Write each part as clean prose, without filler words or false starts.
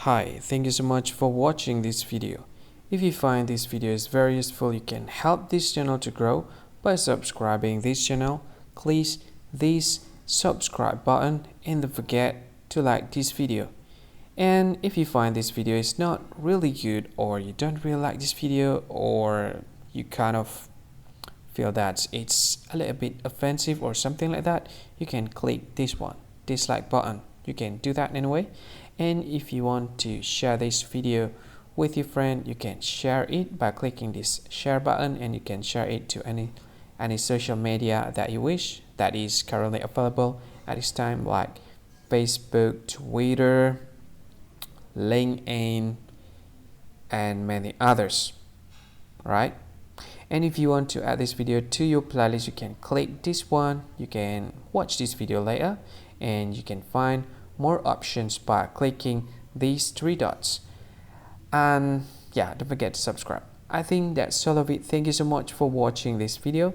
Hi, thank you so much for watching this video. If you find this video is very useful, you can help this channel to grow by subscribing this channel. Please this subscribe button and don't forget to like this video. And if you find this video is not really good, or you don't really like this video, or you kind of feel that it's a little bit offensive or something like that, you can click this one, dislike button. You can do that anyway. And if you want to share this video with your friend, you can share it by clicking this share button, and you can share it to any social media that you wish that is currently available at this time, like Facebook, Twitter, LinkedIn, and many others, right? And if you want to add this video to your playlist, you can click this one. You can watch this video later, and you can find more options by clicking these three dots. And yeah, don't forget to subscribe. I think that's all of it. Thank you so much for watching this video,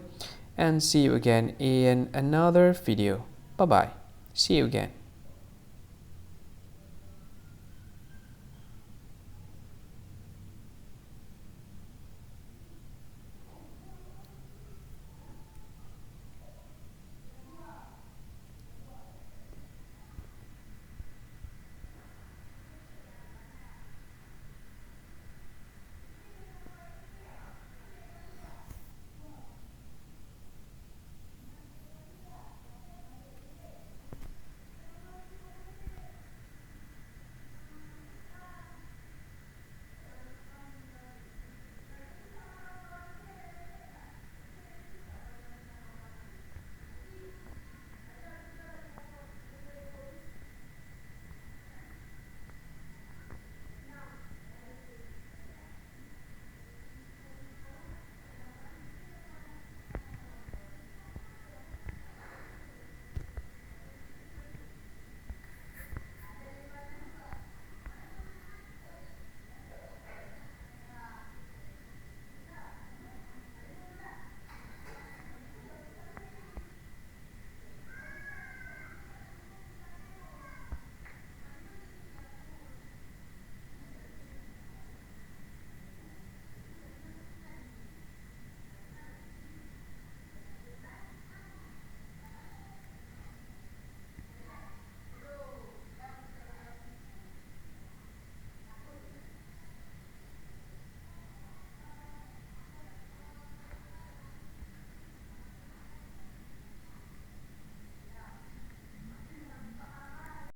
and see you again in another video. Bye bye. See you again.